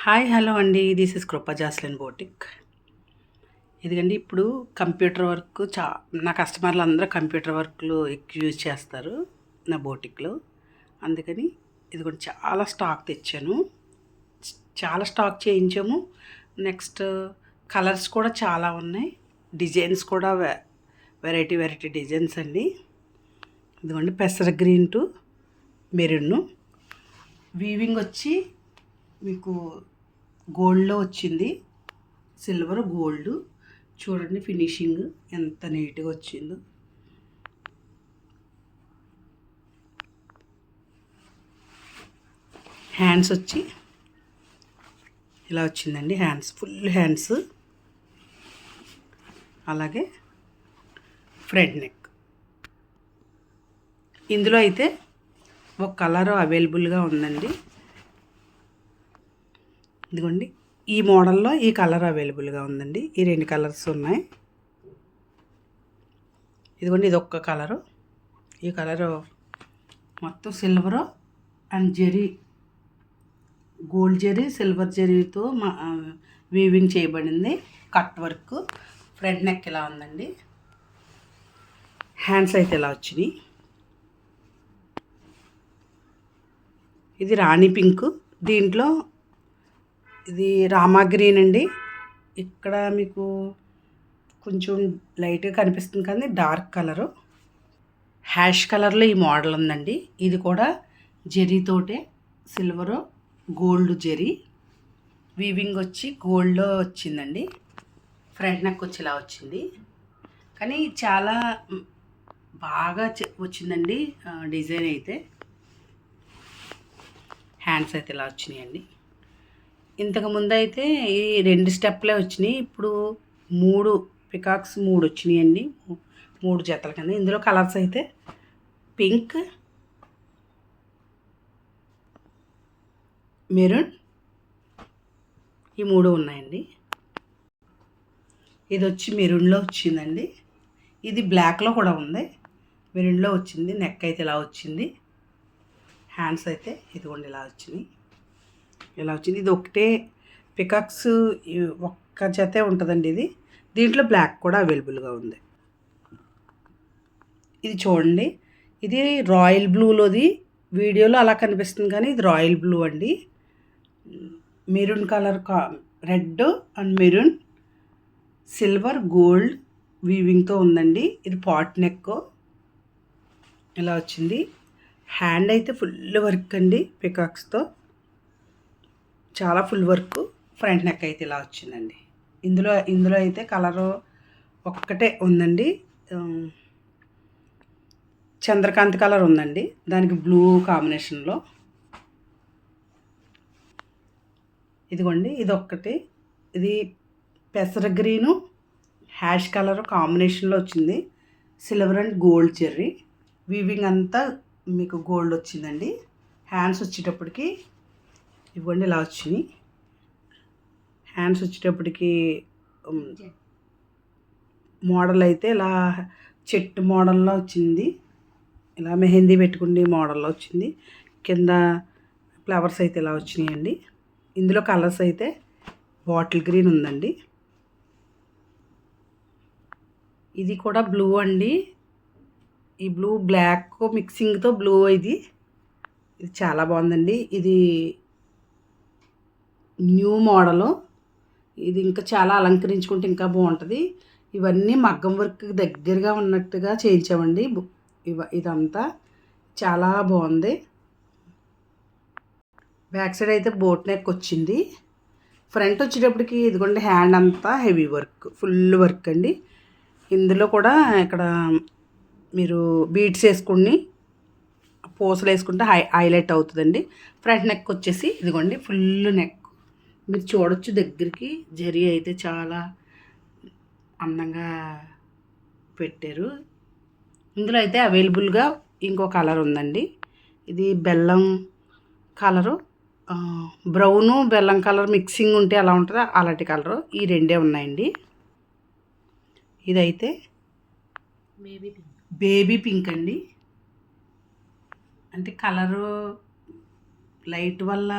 Hi hello అండి. This is Krupa Jaslin boutique. ఇదిగండి ఇప్పుడు కంప్యూటర్ వర్క్ నా కస్టమర్లు అందరూ కంప్యూటర్ వర్క్లు ఎక్కువ యూజ్ చేస్తారు నా బోటిక్లో. అందుకని ఇదిగోండి చాలా స్టాక్ తెచ్చాను, చాలా స్టాక్ చేయించాము. నెక్స్ట్ కలర్స్ కూడా చాలా ఉన్నాయి, డిజైన్స్ కూడా వెరైటీ వెరైటీ డిజైన్స్ అండి. ఇదిగోండి పెసర గ్రీన్ టు మెరూన్, వీవింగ్ వచ్చి మీకు గోల్డ్లో వచ్చింది, సిల్వర్ గోల్డ్. చూడండి ఫినిషింగ్ ఎంత నీట్గా వచ్చిందో. హ్యాండ్స్ వచ్చి ఇలా వచ్చిందండి, హ్యాండ్స్ ఫుల్ హ్యాండ్స్. అలాగే ఫ్రంట్ నెక్. ఇందులో అయితే ఒక కలర్ అవైలబుల్గా ఉందండి. ఇదిగోండి ఈ మోడల్లో ఈ కలర్ అవైలబుల్గా ఉందండి. ఈ రెండు కలర్స్ ఉన్నాయి. ఇదిగోండి ఇది ఒక్క కలరు. ఈ కలరు మొత్తం silver and zari, gold zari silver జెరీతో వీవింగ్ చేయబడింది. Cut work. ఫ్రంట్ నెక్ ఇలా ఉందండి. హ్యాండ్స్ అయితే ఇలా వచ్చినాయి. ఇది రాణి పింక్. దీంట్లో ఇది రామా గ్రీన్ అండి. ఇక్కడ మీకు కొంచెం లైట్గా కనిపిస్తుంది కానీ డార్క్ కలరు, హ్యాష్ కలర్లో ఈ మోడల్ ఉందండి. ఇది కూడా జెరీతోటే, సిల్వరు గోల్డ్ జెరీ వీవింగ్ వచ్చి గోల్డ్లో వచ్చిందండి. ఫ్రంట్ నెక్ వచ్చి ఇలా వచ్చింది. కానీ చాలా బాగా వచ్చిందండి డిజైన్ అయితే. హ్యాండ్స్ అయితే ఇలా వచ్చినాయండి. ఇంతకుముందు అయితే ఈ 2 స్టెప్లే వచ్చినాయి, ఇప్పుడు 3 పికాక్స్ 3 వచ్చినాయండి, 3 జతల కింద. ఇందులో కలర్స్ అయితే పింక్, మెరూన్, ఈ 3 ఉన్నాయండి. ఇది వచ్చి మెరూన్లో వచ్చిందండి. ఇది బ్లాక్లో కూడా ఉంది, మెరూన్లో వచ్చింది. నెక్ అయితే ఇలా వచ్చింది. హ్యాండ్స్ అయితే ఇదిగోండి ఇలా వచ్చినాయి, ఇలా వచ్చింది. ఇది ఒకటే పికాక్స్ ఒక్క జతే ఉంటుందండి ఇది. దీంట్లో బ్లాక్ కూడా అవైలబుల్గా ఉంది. ఇది చూడండి, ఇది రాయల్ బ్లూలోది. వీడియోలో అలా కనిపిస్తుంది కానీ ఇది రాయల్ బ్లూ అండి. Maroon colour, red and maroon, silver gold వీవింగ్తో ఉందండి. ఇది పాట్ నెక్ ఇలా వచ్చింది. హ్యాండ్ అయితే ఫుల్ వర్క్ అండి, పికాక్స్తో చాలా ఫుల్ వర్క్. ఫ్రంట్ నెక్ అయితే ఇలా వచ్చిందండి. ఇందులో అయితే కలరు ఒక్కటే ఉందండి, చంద్రకాంత్ కలర్ ఉందండి, దానికి బ్లూ కాంబినేషన్లో. ఇదిగోండి ఇది ఒక్కటి. ఇది పెసర గ్రీను హ్యాష్ కలర్ కాంబినేషన్లో వచ్చింది. Silver and gold Jerry weaving అంతా మీకు గోల్డ్ వచ్చిందండి. హ్యాండ్స్ వచ్చేటప్పటికి ఇవ్వండి ఇలా వచ్చినాయి. హ్యాండ్స్ వచ్చేటప్పటికి మోడల్ అయితే ఇలా చెట్టు మోడల్లో వచ్చింది, ఇలా మెహందీ పెట్టుకునే మోడల్లో వచ్చింది. కింద ఫ్లవర్స్ అయితే ఇలా వచ్చినాయండి. ఇందులో కలర్స్ అయితే బాటిల్ గ్రీన్ ఉందండి, ఇది కూడా బ్లూ అండి. ఈ బ్లూ బ్లాక్ మిక్సింగ్తో బ్లూ ఇది చాలా బాగుందండి. ఇది న్యూ మోడలు. ఇది ఇంకా చాలా అలంకరించుకుంటే ఇంకా బాగుంటుంది. ఇవన్నీ మగ్గం వర్క్ దగ్గరగా ఉన్నట్టుగా చేయించామండి. ఇదంతా చాలా బాగుంది. బ్యాక్ సైడ్ అయితే బోట్ నెక్ వచ్చింది. ఫ్రంట్ వచ్చేటప్పటికి ఇదిగోండి హ్యాండ్ అంతా హెవీ వర్క్, ఫుల్ వర్క్ అండి. ఇందులో కూడా ఇక్కడ మీరు బీడ్స్ వేసుకుని పూసలు వేసుకుంటే హైలైట్ అవుతుందండి. ఫ్రంట్ నెక్ వచ్చేసి ఇదిగోండి ఫుల్ నెక్ మీరు చూడొచ్చు దగ్గరికి. జరీ అయితే చాలా అందంగా పెట్టారు. ఇందులో అయితే అవైలబుల్గా ఇంకో కలర్ ఉందండి. ఇది బెల్లం కలరు, బ్రౌను బెల్లం కలర్ మిక్సింగ్ ఉంటే అలా ఉంటుందో అలాంటి కలరు. ఈ రెండే ఉన్నాయండి. ఇదైతే బేబీ పింక్ అండి. అంటే కలరు లైట్ వల్ల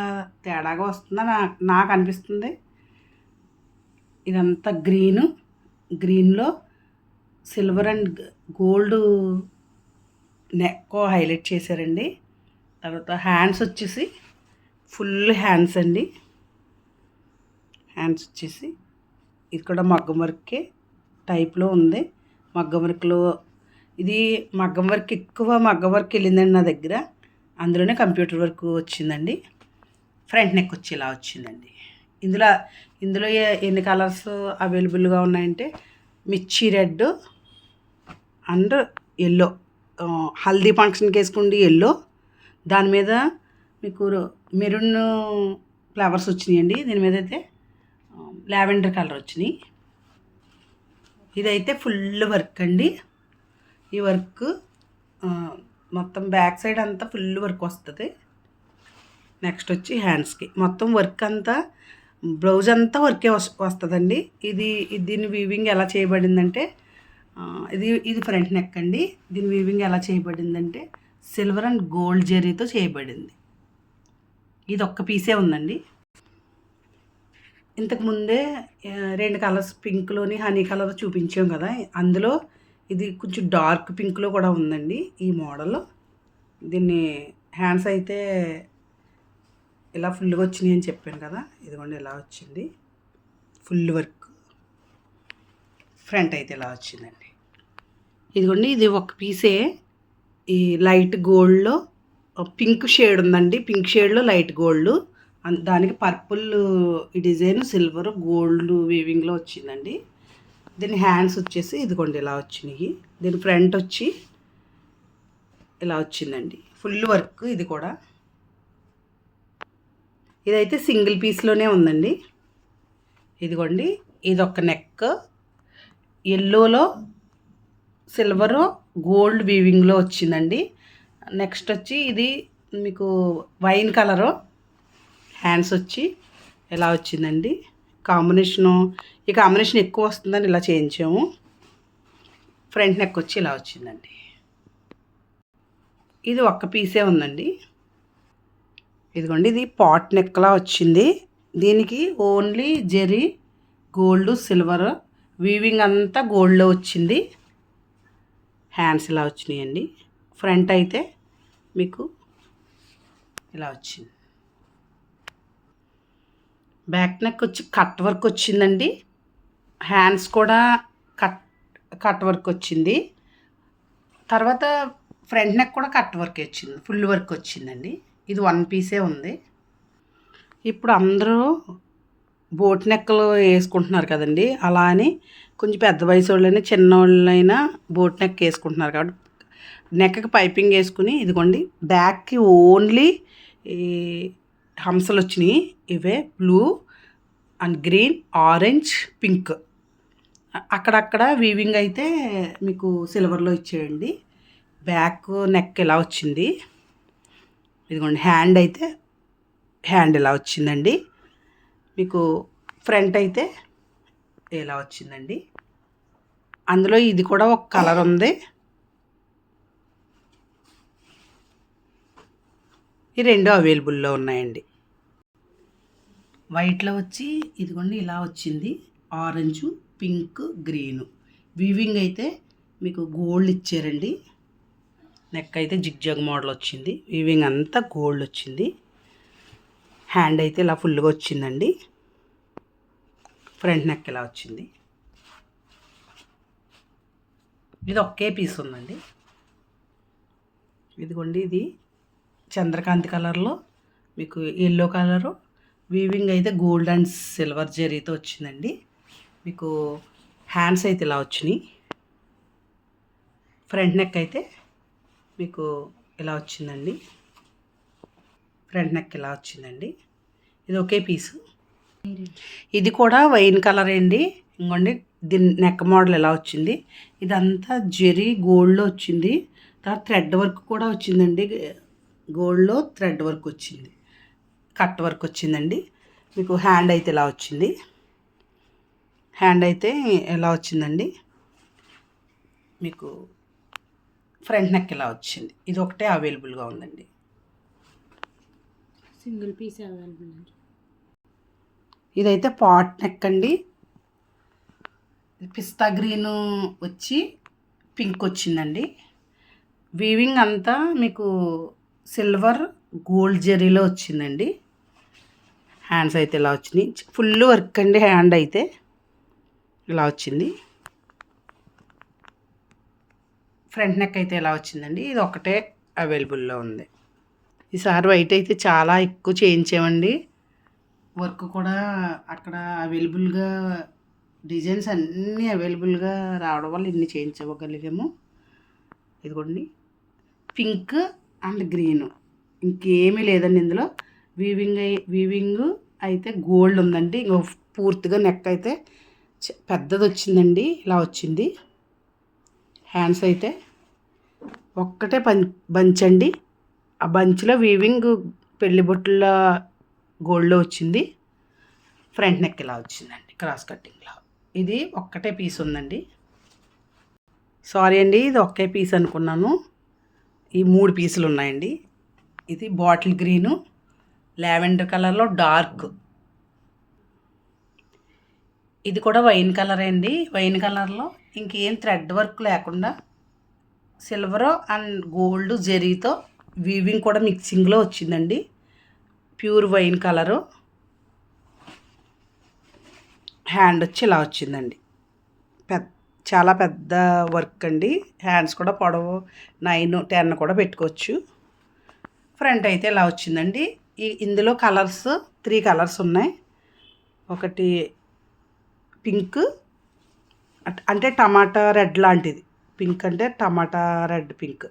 తేడాగా వస్తుందని నాకు అనిపిస్తుంది. ఇదంతా గ్రీన్లో silver and gold neck highlight చేశారండి. తర్వాత హ్యాండ్స్ వచ్చేసి ఫుల్ హ్యాండ్స్ అండి. హ్యాండ్స్ వచ్చేసి ఇది కూడా మగ్గం వర్కే టైప్లో ఉంది. మగ్గం వర్క్లో ఇది మగ్గం వర్క్ ఎక్కువ మగ్గం వర్క్ వెళ్ళిందండి నా దగ్గర. అందులోనే కంప్యూటర్ వర్క్ వచ్చిందండి. ఫ్రంట్ నెక్ వచ్చి ఇలా వచ్చిందండి. ఇందులో ఎన్ని కలర్స్ అవైలబుల్గా ఉన్నాయంటే మిర్చి రెడ్ అండ్ ఎల్లో, హల్దీ ఫంక్షన్కి వేసుకోండి ఎల్లో, దాని మీద మీకు మెరూన్ ఫ్లవర్స్ వచ్చినాయండి. దీని మీద అయితే లావెండర్ కలర్ వచ్చినాయి. ఇదైతే ఫుల్ వర్క్ అండి. ఈ వర్క్ మొత్తం బ్యాక్ సైడ్ అంతా ఫుల్ వర్క్ వస్తుంది. నెక్స్ట్ వచ్చి హ్యాండ్స్కి మొత్తం వర్క్ అంతా, బ్లౌజ్ అంతా వర్కే వస్తుందండి. దీని వీవింగ్ ఎలా చేయబడిందంటే ఇది ఫ్రంట్ నెక్ అండి. దీని వీవింగ్ ఎలా చేయబడిందంటే సిల్వర్ అండ్ గోల్డ్ జెరీతో చేయబడింది. ఇది ఒక్క పీసే ఉందండి. ఇంతకుముందే 2 కలర్స్ పింక్లోని హనీ కలర్ చూపించాం కదా, అందులో ఇది కొంచెం డార్క్ పింక్లో కూడా ఉందండి ఈ మోడల్. దీన్ని హ్యాండ్స్ అయితే ఇలా ఫుల్గా వచ్చినాయి అని చెప్పాను కదా, ఇదిగోండి ఇలా వచ్చింది ఫుల్ వర్క్. ఫ్రంట్ అయితే ఇలా వచ్చిందండి. ఇదిగోండి ఇది ఒక పీసే. ఈ లైట్ గోల్డ్లో పింక్ షేడ్ ఉందండి. పింక్ షేడ్లో లైట్ గోల్డ్, దానికి పర్పుల్ ఈ డిజైన్ సిల్వర్ గోల్డ్ వీవింగ్లో వచ్చిందండి. దీని హ్యాండ్స్ వచ్చేసి ఇదిగోండి ఇలా వచ్చినాయి. దీని ఫ్రంట్ వచ్చి ఇలా వచ్చిందండి. ఫుల్ వర్క్ ఇది కూడా. ఇదైతే సింగిల్ పీస్లోనే ఉందండి. ఇదిగోండి ఇదొక నెక్ ఎల్లోలో సిల్వరు గోల్డ్ వీవింగ్లో వచ్చిందండి. నెక్స్ట్ వచ్చి ఇది మీకు వైన్ కలరు. హ్యాండ్స్ వచ్చి ఇలా వచ్చిందండి. ఈ కాంబినేషన్ ఎక్కువ వస్తుందని ఇలా చేయించాము. ఫ్రంట్ నెక్ వచ్చి ఇలా వచ్చిందండి. ఇది ఒక్క పీసే ఉందండి. ఇదిగోండి ఇది పాట్ నెక్లా వచ్చింది. దీనికి only zari gold silver weaving అంతా గోల్డ్లో వచ్చింది. హ్యాండ్స్ ఇలా వచ్చినాయండి. ఫ్రంట్ అయితే మీకు ఇలా వచ్చింది. బ్యాక్ నెక్ వచ్చి కట్ వర్క్ వచ్చిందండి. హ్యాండ్స్ కూడా కట్ వర్క్ వచ్చింది. తర్వాత ఫ్రంట్ నెక్ కూడా కట్ వర్క్ వచ్చింది, ఫుల్ వర్క్ వచ్చిందండి. ఇది 1 పీసే ఉంది. ఇప్పుడు అందరూ బోట్ నెక్కలు వేసుకుంటున్నారు కదండి, అలా అని కొంచెం పెద్ద వయసు వాళ్ళైనా చిన్నవాళ్ళైనా బోట్ నెక్ వేసుకుంటున్నారు కాబట్టి నెక్కి పైపింగ్ వేసుకుని ఇదిగోండి బ్యాక్కి ఓన్లీ ఈ హంసలు వచ్చినాయి. ఇవే blue and green, orange, pink. అక్కడక్కడ వీవింగ్ అయితే మీకు సిల్వర్లో ఇచ్చేయండి. బ్యాక్ నెక్ ఇలా వచ్చింది. ఇదిగోండి హ్యాండ్ ఇలా వచ్చిందండి. మీకు ఫ్రంట్ అయితే ఇలా వచ్చిందండి. అందులో ఇది కూడా ఒక కలర్ ఉంది. ఈ 2 అవైలబుల్లో ఉన్నాయండి. వైట్లో వచ్చి ఇదిగోండి ఇలా వచ్చింది. ఆరెంజు, పింక్, గ్రీను వీవింగ్ అయితే మీకు గోల్డ్ ఇచ్చారండి. నెక్ అయితే జిగ్జాగ్ మోడల్ వచ్చింది. వీవింగ్ అంతా గోల్డ్ వచ్చింది. హ్యాండ్ అయితే ఇలా ఫుల్గా వచ్చిందండి. ఫ్రంట్ నెక్ ఇలా వచ్చింది. ఇది ఒకే పీస్ ఉందండి. ఇదిగోండి ఇది చంద్రకాంతి కలర్లో మీకు ఎల్లో కలరు వీవింగ్ అయితే గోల్డ్ అండ్ సిల్వర్ జరీతో వచ్చిందండి. మీకు హ్యాండ్స్ అయితే ఇలా వచ్చినాయి. ఫ్రంట్ నెక్ అయితే మీకు ఇలా వచ్చిందండి. ఫ్రంట్ నెక్ ఇలా వచ్చిందండి. ఇది ఒకే పీసు. ఇది కూడా వైన్ కలర్ అండి. ఇంకోండి దీని నెక్ మోడల్ ఎలా వచ్చింది. ఇదంతా జెరీ గోల్డ్లో వచ్చింది. తర్వాత థ్రెడ్ వర్క్ కూడా వచ్చిందండి. గోల్డ్లో థ్రెడ్ వర్క్ వచ్చింది, కట్ వర్క్ వచ్చిందండి. మీకు హ్యాండ్ అయితే ఇలా వచ్చింది. హ్యాండ్ అయితే ఎలా వచ్చిందండి. మీకు ఫ్రంట్ నెక్ ఇలా వచ్చింది. ఇది ఒకటే అవైలబుల్గా ఉందండి. Single piece available. ఇదైతే పాట్ నెక్ అండి. పిస్తా గ్రీను వచ్చి పింక్ వచ్చిందండి. వీవింగ్ అంతా మీకు సిల్వర్ గోల్డ్ జెరీలో వచ్చిందండి. హ్యాండ్స్ అయితే ఇలా వచ్చినాయి. ఫుల్ వర్క్ అండి. హ్యాండ్ అయితే ఇలా వచ్చింది. ఫ్రంట్ నెక్ అయితే ఇలా వచ్చిందండి. ఇది ఒకటే అవైలబుల్లో ఉంది. ఈసారి వైట్ అయితే చాలా ఎక్కువ చేయించామండి. వర్క్ కూడా అక్కడ అవైలబుల్గా డిజైన్స్ అన్నీ అవైలబుల్గా రావడం వల్ల ఇన్ని చేయించగలిగాము. ఇదిగోండి పింక్ అండ్ గ్రీను, ఇంకేమీ లేదండి ఇందులో. వీవింగ్ అయితే గోల్డ్ ఉందండి. ఇంకో పూర్తిగా నెక్ అయితే పెద్దది వచ్చిందండి. ఇలా వచ్చింది. హ్యాండ్స్ అయితే ఒక్కటే బంచ్ అండి. ఆ బంచ్లో వీవింగ్ పెళ్లి బొట్టుల గోల్డ్లో వచ్చింది. ఫ్రంట్ నెక్ ఇలా వచ్చిందండి క్రాస్ కట్టింగ్లో. ఇది ఒక్కటే పీస్ ఉందండి. సారీ అండి, ఇది ఒకే పీస్ అనుకున్నాను. ఈ 3 పీసులు ఉన్నాయండి. ఇది బాటిల్ గ్రీను, లావెండర్ కలర్లో డార్క్, ఇది కూడా వైన్ కలర్ అండి. వైన్ కలర్లో ఇంకేం థ్రెడ్ వర్క్ లేకుండా సిల్వర్ అండ్ గోల్డ్ జెరీతో వీవింగ్ కూడా మిక్సింగ్లో వచ్చిందండి. Pure wine colour. హ్యాండ్ వచ్చి ఇలా వచ్చిందండి. చాలా పెద్ద వర్క్ అండి. హ్యాండ్స్ కూడా పొడవు 9, 10 కూడా పెట్టుకోవచ్చు. ఫ్రంట్ అయితే ఇలా వచ్చిందండి. ఇందులో కలర్స్ 3 కలర్స్ ఉన్నాయి. ఒకటి పింక్ అంటే టమాటా రెడ్ లాంటిది. పింక్ అంటే టమాటా రెడ్ పింక్.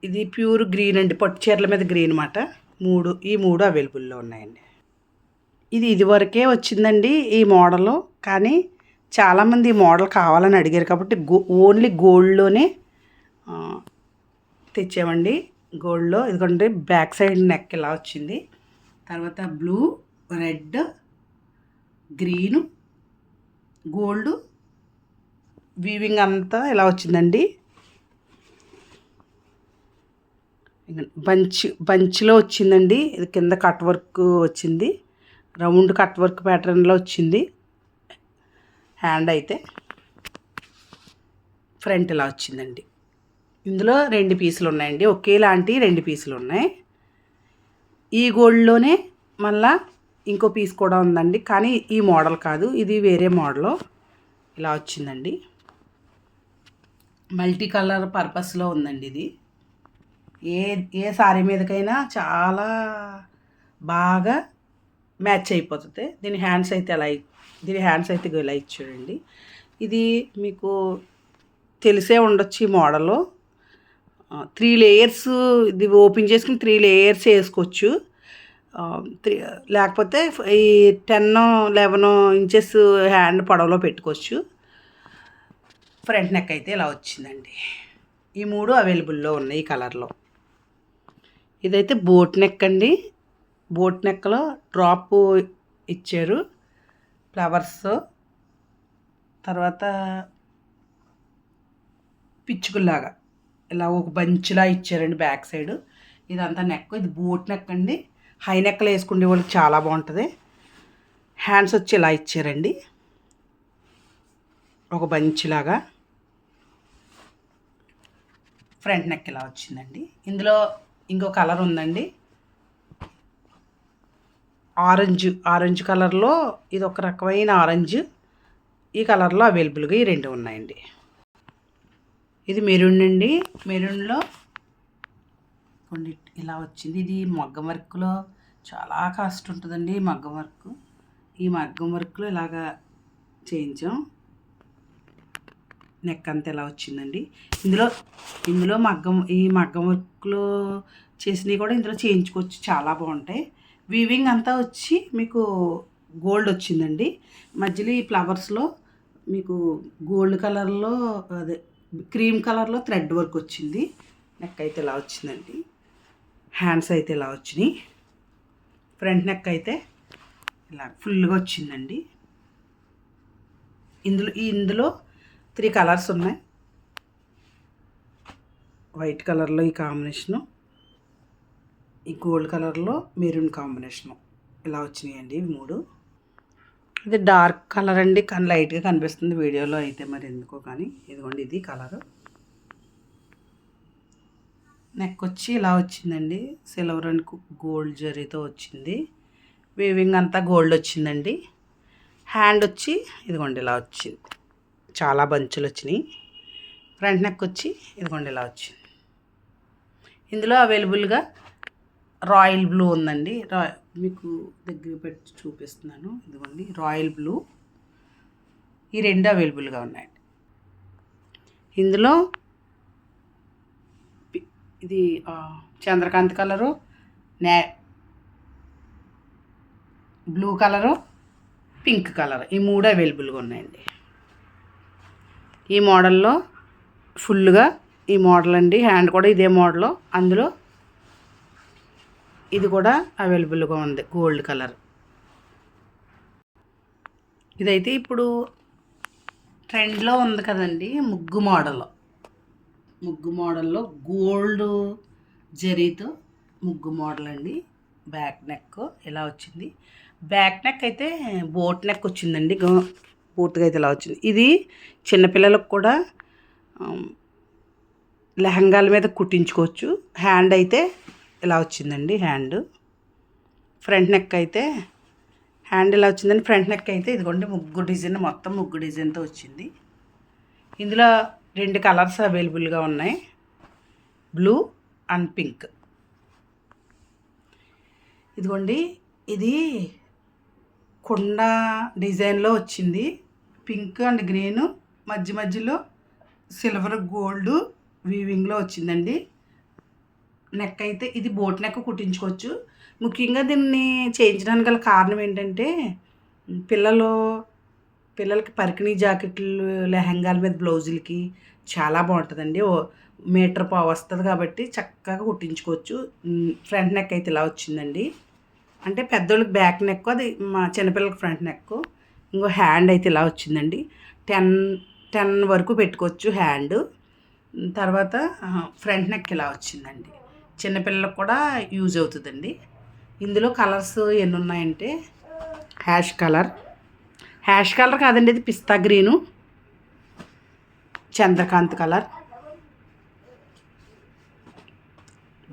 ఇది ప్యూర్ గ్రీన్ అండి. పట్టు చీరల మీద గ్రీన్ అన్నమాట. ఈ మూడు అవైలబుల్లో ఉన్నాయండి. ఇదివరకే వచ్చిందండి ఈ మోడలు. కానీ చాలామంది ఈ మోడల్ కావాలని అడిగారు కాబట్టి ఓన్లీ గోల్డ్లోనే తెచ్చామండి. గోల్డ్లో ఇదిగోండి బ్యాక్ సైడ్ నెక్ ఇలా వచ్చింది. తర్వాత blue, red, green, gold weaving అంతా ఇలా వచ్చిందండి. బంచ్లో వచ్చిందండి. ఇది కింద కట్ వర్క్ వచ్చింది. రౌండ్ కట్ వర్క్ ప్యాటర్న్లో వచ్చింది. హ్యాండ్ అయితే ఫ్రంట్ ఇలా వచ్చిందండి. ఇందులో 2 పీసులు ఉన్నాయండి. ఒకేలాంటి 2 పీసులు ఉన్నాయి. ఈ గోల్డ్లోనే మళ్ళా ఇంకో పీస్ కూడా ఉందండి. కానీ ఈ మోడల్ కాదు, ఇది వేరే మోడల్. ఇలా వచ్చిందండి. మల్టీ కలర్ పర్పస్లో ఉందండి. ఇది ఏ సారీ మీదకైనా చాలా బాగా మ్యాచ్ అయిపోతుంది. దీని హ్యాండ్స్ అయితే ఇలా ఇచ్చాడండి. ఇది మీకు తెలిసే ఉండొచ్చు ఈ మోడలు. 3 లేయర్స్, ఇది ఓపెన్ చేసుకుని 3 లేయర్స్ వేసుకోవచ్చు. లేకపోతే ఈ 10, 11 ఇంచెస్ హ్యాండ్ పొడవులో పెట్టుకోవచ్చు. ఫ్రంట్ నెక్ అయితే ఇలా వచ్చిందండి. ఈ 3 అవైలబుల్లో ఉన్నాయి ఈ కలర్లో. ఇదైతే బోట్ నెక్ అండి. బోట్ నెక్లో డ్రాప్ ఇచ్చారు, ఫ్లవర్స్, తర్వాత పిచ్చుకుల్లాగా ఇలా ఒక బంచ్లా ఇచ్చారండి బ్యాక్ సైడ్. ఇదంతా నెక్. ఇది బోట్ నెక్ అండి. హై నెక్లో వేసుకునే వాళ్ళకి చాలా బాగుంటుంది. హ్యాండ్స్ వచ్చి ఇలా ఇచ్చారండి, ఒక బంచ్లాగా. ఫ్రంట్ నెక్ ఇలా వచ్చిందండి. ఇందులో ఇంకో కలర్ ఉందండి, ఆరెంజ్ కలర్లో. ఇది ఒక రకమైన ఆరెంజ్. ఈ కలర్లో అవైలబుల్గా ఈ 2 ఉన్నాయండి. ఇది మెరూన్ అండి. మెరూన్లో కొన్ని ఇలా వచ్చింది. ఇది మగ్గం వర్క్లో చాలా కాస్ట్ ఉంటుందండి. మగ్గం వర్క్, ఈ మగ్గం వర్క్లో ఇలాగా చేయించాం. నెక్ అంతా ఇలా వచ్చిందండి. ఇందులో ఈ మగ్గం వర్క్లో చేసినవి కూడా ఇందులో చేయించుకోవచ్చు, చాలా బాగుంటాయి. వీవింగ్ అంతా వచ్చి మీకు గోల్డ్ వచ్చిందండి. మధ్యలో ఈ ఫ్లవర్స్లో మీకు గోల్డ్ కలర్లో, అదే క్రీమ్ కలర్లో థ్రెడ్ వర్క్ వచ్చింది. నెక్ అయితే ఇలా వచ్చిందండి. హ్యాండ్స్ అయితే ఇలా వచ్చినాయి. ఫ్రంట్ నెక్ అయితే ఇలా ఫుల్గా వచ్చిందండి. ఇందులో 3 కలర్స్ ఉన్నాయి. వైట్ కలర్లో ఈ కాంబినేషను, ఈ గోల్డ్ కలర్లో మెరూన్ కాంబినేషను ఇలా వచ్చినాయండి ఇవి 3. ఇది డార్క్ కలర్ అండి, కానీ లైట్గా కనిపిస్తుంది వీడియోలో అయితే, మరి ఎందుకో కానీ. ఇదిగోండి ఇది కలరు. నెక్ వచ్చి ఇలా వచ్చిందండి, సిల్వర్ అండ్ గోల్డ్ జరీతో వచ్చింది. వీవింగ్ అంతా గోల్డ్ వచ్చిందండి. హ్యాండ్ వచ్చి ఇదిగోండి ఇలా వచ్చింది, చాలా బంచులు వచ్చినాయి. ఫ్రంట్ నెక్ వచ్చి ఇదిగోండి ఇలా వచ్చింది. ఇందులో అవైలబుల్గా రాయల్ బ్లూ ఉందండి. మీకు దగ్గర పెట్టి చూపిస్తున్నాను. ఇదిగోండి రాయల్ బ్లూ, ఈ 2 అవైలబుల్గా ఉన్నాయండి. ఇందులో ఇది Chandrakant colour, blue colour, pink colour, ఈ 3 అవైలబుల్గా ఉన్నాయండి. ఈ మోడల్లో ఫుల్గా ఈ మోడల్ అండి. హ్యాండ్ కూడా ఇదే మోడల్. అందులో ఇది కూడా అవైలబుల్గా ఉంది, గోల్డ్ కలర్. ఇదైతే ఇప్పుడు ట్రెండ్లో ఉంది కదండి, ముగ్గు మోడల్లో గోల్డ్ జరీతో ముగ్గు మోడల్ అండి. బ్యాక్ నెక్ ఇలా వచ్చింది. బ్యాక్ నెక్ అయితే బోట్ నెక్ వచ్చిందండి, పూర్తిగా అయితే ఇలా వచ్చింది. ఇది చిన్నపిల్లలకు కూడా లెహంగాల మీద కుట్టించుకోవచ్చు. హ్యాండ్ అయితే ఇలా వచ్చిందండి. హ్యాండ్ ఫ్రంట్ నెక్ అయితే హ్యాండ్ ఇలా వచ్చిందండి. ఫ్రంట్ నెక్ అయితే ఇదిగోండి ముగ్గు డిజైన్, మొత్తం ముగ్గు డిజైన్తో వచ్చింది. ఇందులో 2 కలర్స్ అవైలబుల్గా ఉన్నాయి, బ్లూ అండ్ పింక్. ఇదిగోండి ఇది కొండ డిజైన్లో వచ్చింది, పింక్ అండ్ గ్రీను, మధ్యలో సిల్వర్ గోల్డ్ వీవింగ్లో వచ్చిందండి. నెక్ అయితే ఇది బోట్ నెక్ కుట్టించుకోవచ్చు. ముఖ్యంగా దీన్ని చేయించడానికి గల కారణం ఏంటంటే, పిల్లలకి పరికిణీ జాకెట్లు, లెహంగాల మీద బ్లౌజులకి చాలా బాగుంటుందండి. మీటర్ పావు వస్తుంది కాబట్టి చక్కగా కుట్టించుకోవచ్చు. ఫ్రంట్ నెక్ అయితే ఇలా వచ్చిందండి, అంటే పెద్దోళ్ళకి బ్యాక్ నెక్, అది మా చిన్నపిల్లలకి ఫ్రంట్ నెక్. ఇంకో హ్యాండ్ అయితే ఇలా వచ్చిందండి. 10 వరకు పెట్టుకోవచ్చు హ్యాండ్. తర్వాత ఫ్రంట్ నెక్ ఇలా వచ్చిందండి, చిన్నపిల్లలకు కూడా యూజ్ అవుతుందండి. ఇందులో కలర్స్ ఎన్ని ఉన్నాయంటే, హ్యాష్ కలర్ కాదండి, ఇది పిస్తా green, Chandrakant colour,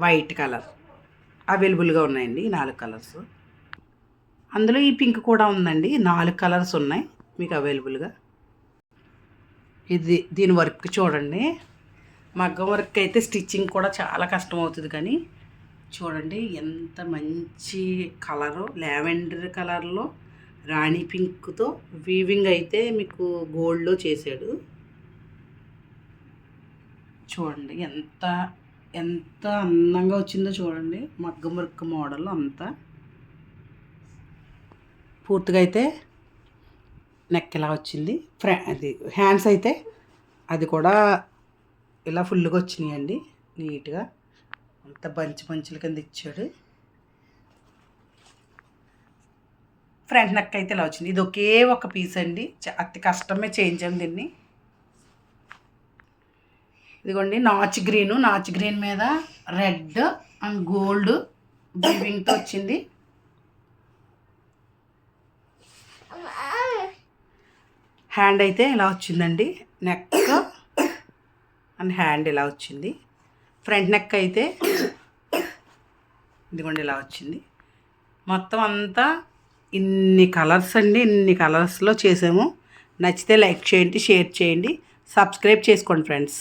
white colour అవైలబుల్గా ఉన్నాయండి. 4 కలర్స్. అందులో ఈ పింక్ కూడా ఉందండి. 4 కలర్స్ ఉన్నాయి మీకు అవైలబుల్గా. దీని వర్క్ చూడండి, మగ్గం వర్క్ అయితే స్టిచ్చింగ్ కూడా చాలా కష్టం అవుతుంది, కానీ చూడండి ఎంత మంచి కలరు, లావెండర్ కలర్లో రాణి పింక్తో వీవింగ్ అయితే మీకు గోల్డ్లో చేశాడు. చూడండి ఎంత అందంగా వచ్చిందో చూడండి. మగ్గం వర్క్ మోడల్ అంతా పూర్తిగా అయితే నెక్ ఇలా వచ్చింది. అది హ్యాండ్స్ అయితే అది కూడా ఇలా ఫుల్గా వచ్చినాయండి, నీట్గా అంత బంచుల కింద ఇచ్చాడు. ఫ్రంట్ నెక్ అయితే ఇలా వచ్చింది. ఇది ఒకే ఒక పీస్ అండి, అతి కష్టమే చేయించాము దీన్ని. ఇదిగోండి నాచ్ గ్రీన్ మీద రెడ్ అండ్ గోల్డ్ వీవింగ్తో వచ్చింది. హ్యాండ్ అయితే ఇలా వచ్చిందండి, నెక్ అండ్ హ్యాండ్ ఇలా వచ్చింది. ఫ్రంట్ నెక్ అయితే ఇదిగోండి ఇలా వచ్చింది. మొత్తం అంతా ఇన్ని కలర్స్ అండి, ఇన్ని కలర్స్లో చేసాము. నచ్చితే లైక్ చేయండి, షేర్ చేయండి, సబ్స్క్రైబ్ చేసుకోండి ఫ్రెండ్స్.